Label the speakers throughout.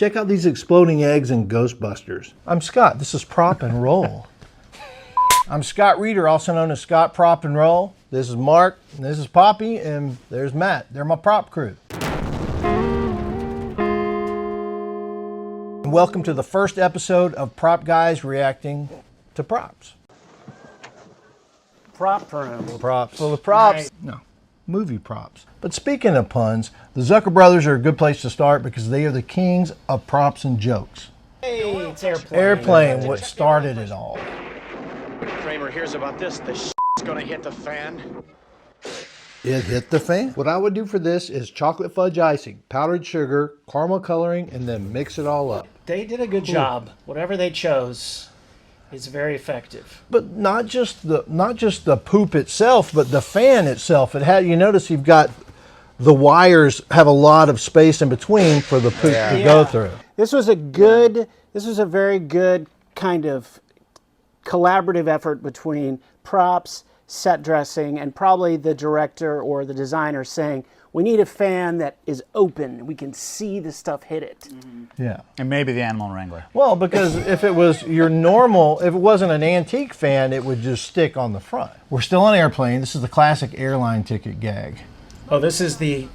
Speaker 1: Check out these exploding eggs in Ghostbusters. I'm Scott. This is Prop and Roll. I'm Scott Reeder, also known as Scott Prop and Roll. This is Mark, and this is Poppy, and there's Matt. They're my prop crew. And welcome to the first episode of Prop Guys Reacting to Props.
Speaker 2: Prop room.
Speaker 1: Props.
Speaker 3: Full of props.
Speaker 2: Right.
Speaker 1: No, movie props. But speaking of puns, the Zucker brothers are a good place to start because they are the kings of props and jokes.
Speaker 2: Hey, it's airplane.
Speaker 1: Airplane, what started it all.
Speaker 4: When Kramer hears about this, the shit's gonna hit the fan.
Speaker 1: It hit the fan. What I would do for this is chocolate fudge icing, powdered sugar, caramel coloring, and then mix it all up.
Speaker 2: They did a good job. Whatever they chose is very effective.
Speaker 1: But not just the poop itself, but the fan itself. It had, you notice you've got the wires have a lot of space in between for the poop to go through.
Speaker 2: This was a very good kind of collaborative effort between props, set dressing, and probably the director or the designer saying, we need a fan that is open. We can see the stuff hit it.
Speaker 1: Yeah.
Speaker 3: And maybe the Animal Wrangler.
Speaker 1: Well, because if it was your normal, if it wasn't an antique fan, it would just stick on the front. We're still on airplane. This is the classic airline ticket gag.
Speaker 2: Oh, this is the,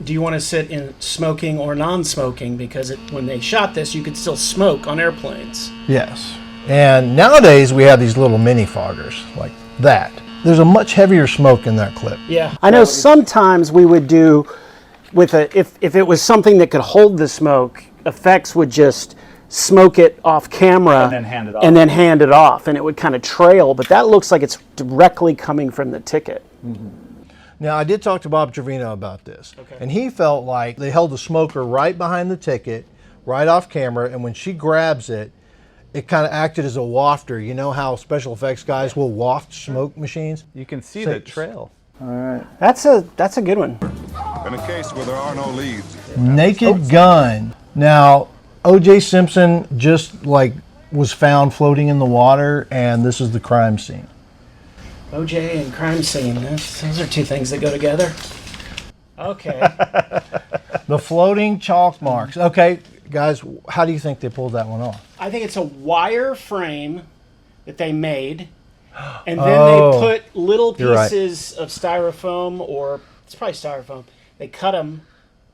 Speaker 2: do you want to sit in smoking or non-smoking? Because when they shot this, you could still smoke on airplanes.
Speaker 1: Yes. And nowadays we have these little mini foggers like that. There's a much heavier smoke in that clip.
Speaker 2: Yeah. I know sometimes we would do with if it was something that could hold the smoke, effects would just smoke it off camera
Speaker 3: And then hand it off.
Speaker 2: And it would kind of trail, but that looks like it's directly coming from the ticket.
Speaker 1: Now, I did talk to Bob Trevino about this, and he felt like they held the smoker right behind the ticket, right off camera, and when she grabs it, it kind of acted as a wafter. You know how special effects guys will waft smoke machines?
Speaker 3: You can see the trail.
Speaker 2: That's a good one.
Speaker 5: In a case where there are no leads.
Speaker 1: Naked Gun. Now, O.J. Simpson just was found floating in the water, and this is the crime scene.
Speaker 2: OJ and crime scene. Those are two things that go together. Okay.
Speaker 1: The floating chalk marks. Okay, guys, how do you think they pulled that one off?
Speaker 2: I think it's a wire frame that they made, and then they put little
Speaker 1: You're right.
Speaker 2: pieces of styrofoam, or it's probably styrofoam. They cut them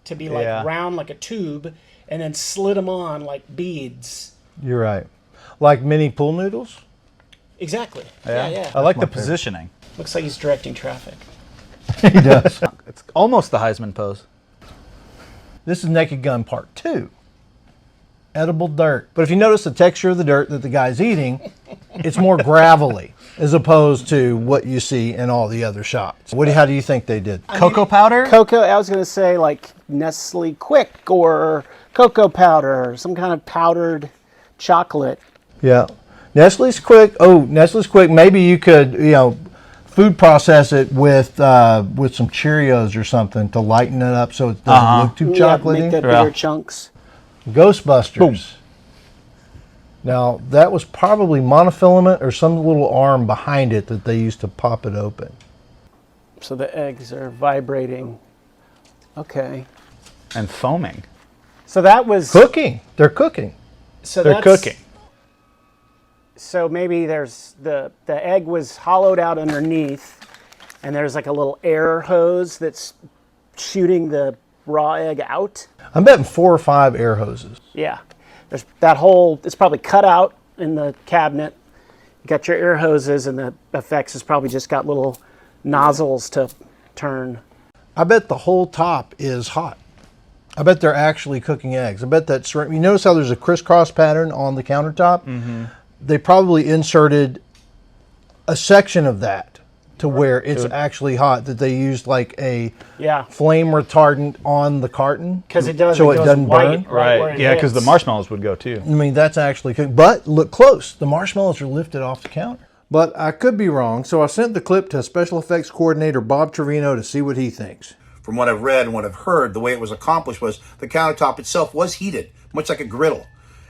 Speaker 2: to be like round, like a tube, and then slid them on like beads.
Speaker 1: You're right. Like mini pool noodles?
Speaker 2: Exactly. Yeah.
Speaker 3: I like the positioning.
Speaker 2: Looks like he's directing traffic.
Speaker 1: He does.
Speaker 3: It's almost the Heisman pose.
Speaker 1: This is Naked Gun Part 2. Edible dirt. But if you notice the texture of the dirt that the guy's eating, it's more gravelly as opposed to what you see in all the other shots. How do you think they did?
Speaker 3: Cocoa powder?
Speaker 2: Cocoa, I was going to say like Nestle Quick or cocoa powder, or some kind of powdered chocolate.
Speaker 1: Yeah. Nestle's Quick. Nestle's Quick. Maybe you could, food process it with some Cheerios or something to lighten it up so it doesn't look too chocolatey.
Speaker 2: Make that bigger chunks.
Speaker 1: Ghostbusters.
Speaker 3: Boom.
Speaker 1: Now, that was probably monofilament or some little arm behind it that they used to pop it open.
Speaker 2: So the eggs are vibrating. Okay.
Speaker 3: And foaming.
Speaker 2: So that was
Speaker 1: Cooking. They're cooking.
Speaker 2: So
Speaker 1: They're
Speaker 2: that's,
Speaker 1: cooking.
Speaker 2: So maybe there's the egg was hollowed out underneath, and there's like a little air hose that's shooting the raw egg out.
Speaker 1: I'm betting 4 or 5 air hoses.
Speaker 2: Yeah. There's that whole, it's probably cut out in the cabinet. You got your air hoses, and the effects has probably just got little nozzles to turn.
Speaker 1: I bet the whole top is hot. I bet they're actually cooking eggs. I bet that's, you notice how there's a crisscross pattern on the countertop? Mm-hmm. They probably inserted a section of that to where it's actually hot, that they used like a flame retardant on the carton.
Speaker 2: Because it does,
Speaker 1: so it doesn't burn.
Speaker 3: Right. Yeah, because the marshmallows would go too.
Speaker 1: I mean, that's actually cooked. But look close. The marshmallows are lifted off the counter. But I could be wrong, so I sent the clip to special effects coordinator Bob Trevino to see what he thinks.
Speaker 6: From what I've read and what I've heard, the way it was accomplished was the countertop itself was heated, much like a griddle,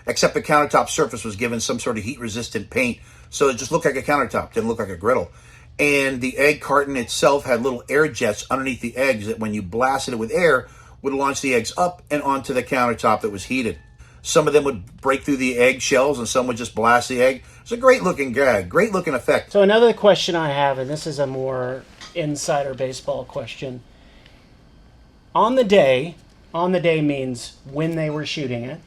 Speaker 6: except the countertop surface was given some sort of heat-resistant paint, so it just looked like a countertop, didn't look like a griddle. And the egg carton itself had little air jets underneath the eggs that when you blasted it with air, would launch the eggs up and onto the countertop that was heated. Some of them would break through the egg shells, and some would just blast the egg. It's a great looking gag, great looking effect.
Speaker 2: So another question I have, and this is a more insider baseball question. On the day means when they were shooting it.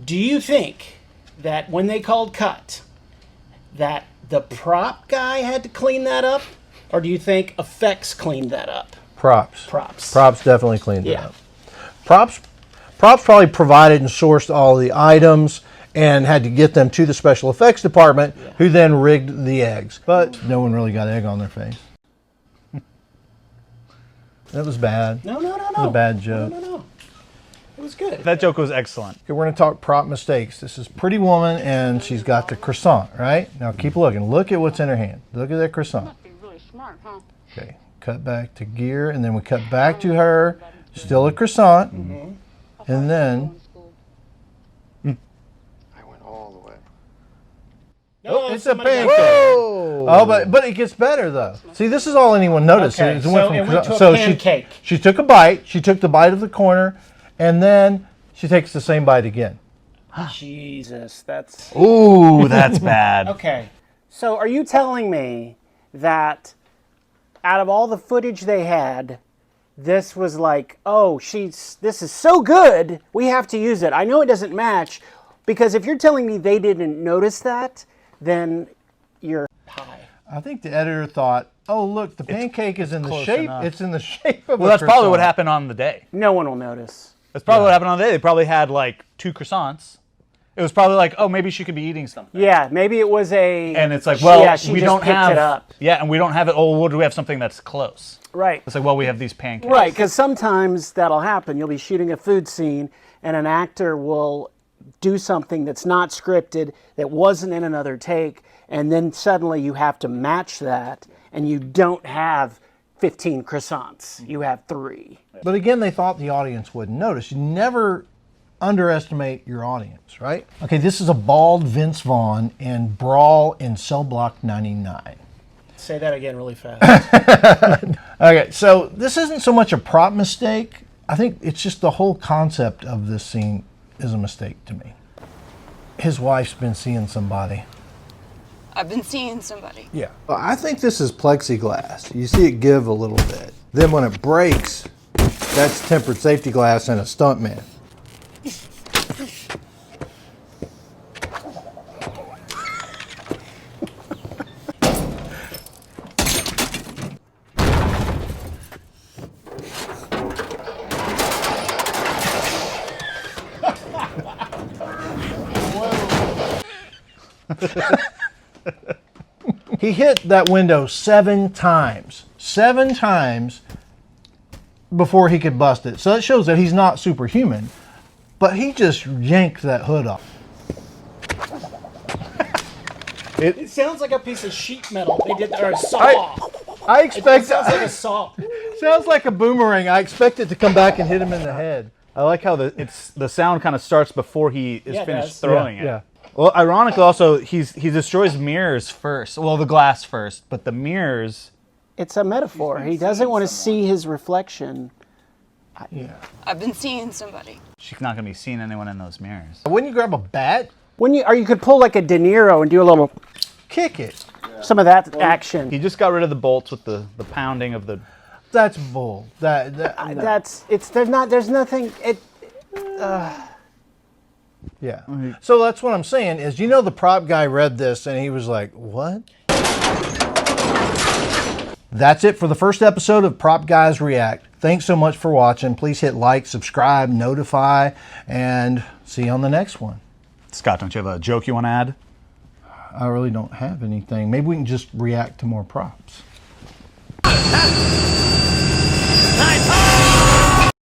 Speaker 2: Do you think that when they called cut, that the prop guy had to clean that up? Or do you think effects cleaned that up?
Speaker 1: Props.
Speaker 2: Props.
Speaker 1: Props definitely cleaned it
Speaker 2: Yeah.
Speaker 1: up. Props probably provided and sourced all the items and had to get them to the special effects department, who then rigged the eggs. But no one really got egg on their face. That was bad.
Speaker 2: No.
Speaker 1: It was a bad joke.
Speaker 2: No. It was good.
Speaker 3: That joke was excellent.
Speaker 1: Okay, we're going to talk prop mistakes. This is Pretty Woman, and she's got the croissant, right? Now keep looking. Look at what's in her hand. Look at that croissant.
Speaker 7: Must be really smart, huh?
Speaker 1: Okay, cut back to gear, and then we cut back to her. Still a croissant. And then...
Speaker 4: I went all the way.
Speaker 2: No,
Speaker 1: it's a
Speaker 2: somebody got
Speaker 1: pancake.
Speaker 2: it.
Speaker 1: Oh, but it gets better though. See, this is all anyone noticed.
Speaker 2: Okay,
Speaker 1: It
Speaker 2: so
Speaker 1: went from
Speaker 2: it went to a
Speaker 1: so
Speaker 2: pancake.
Speaker 1: She took a bite. She took the bite of the corner, and then she takes the same bite again.
Speaker 2: Jesus, that's...
Speaker 3: Ooh, that's bad.
Speaker 2: Okay, so are you telling me that out of all the footage they had, this was like, oh, this is so good, we have to use it. I know it doesn't match, because if you're telling me they didn't notice that, then you're high.
Speaker 1: I think the editor thought, oh look, the pancake is in the
Speaker 3: close
Speaker 1: shape.
Speaker 3: enough.
Speaker 1: It's in the shape of.
Speaker 3: Well,
Speaker 1: a
Speaker 3: that's probably what
Speaker 1: croissant.
Speaker 3: happened on the day.
Speaker 2: No one will notice.
Speaker 3: That's probably what happened on the day. They probably had like 2 croissants. It was probably like, oh, maybe she could be eating something.
Speaker 2: Yeah, maybe it was a...
Speaker 3: And it's like, well,
Speaker 2: yeah, she
Speaker 3: we
Speaker 2: just
Speaker 3: don't
Speaker 2: picked
Speaker 3: have
Speaker 2: it up.
Speaker 3: Yeah, and we don't have it. Oh, well, do we have something that's close?
Speaker 2: Right.
Speaker 3: It's like, well, we have these pancakes.
Speaker 2: Right, because sometimes that'll happen. You'll be shooting a food scene, and an actor will do something that's not scripted, that wasn't in another take, and then suddenly you have to match that, and you don't have 15 croissants. You have 3.
Speaker 1: But again, they thought the audience wouldn't notice. You never underestimate your audience, right? Okay, this is a bald Vince Vaughn in Brawl in Cell Block 99.
Speaker 2: Say that again really fast.
Speaker 1: Okay, so this isn't so much a prop mistake. I think it's just the whole concept of this scene is a mistake to me. His wife's been seeing somebody.
Speaker 7: I've been seeing somebody.
Speaker 1: Yeah. Well, I think this is plexiglass. You see it give a little bit. Then when it breaks, that's tempered safety glass and a stuntman. He hit that window 7 times. 7 times before he could bust it. So that shows that he's not superhuman. But he just yanked that hood off.
Speaker 2: It sounds like a piece of sheet metal. They did that, or a saw.
Speaker 1: I
Speaker 2: It
Speaker 1: expect
Speaker 2: sounds like a saw.
Speaker 1: sounds like a boomerang. I expect it to come back and hit him in the head.
Speaker 3: I like how the sound kind of starts before he is
Speaker 2: Yeah, it
Speaker 3: finished
Speaker 2: does.
Speaker 3: throwing it.
Speaker 1: Yeah.
Speaker 3: Well, ironically, also he destroys mirrors first. Well, the glass first, but the mirrors.
Speaker 2: It's a metaphor. He doesn't want to see his reflection.
Speaker 7: I've been seeing somebody.
Speaker 3: She's not gonna be seeing anyone in those mirrors.
Speaker 1: Wouldn't you grab a bat?
Speaker 2: Or you could pull like a De Niro and do a little,
Speaker 1: Kick it.
Speaker 2: some of that action.
Speaker 3: He just got rid of the bolts with the pounding of the.
Speaker 1: That's bull. There's
Speaker 2: There's nothing,
Speaker 1: yeah. So that's what I'm saying is, the prop guy read this and he was like, what? That's it for the first episode of Prop Guys React. Thanks so much for watching. Please hit like, subscribe, notify, and see you on the next one.
Speaker 3: Scott, don't you have a joke you want to add?
Speaker 1: I really don't have anything. Maybe we can just react to more props.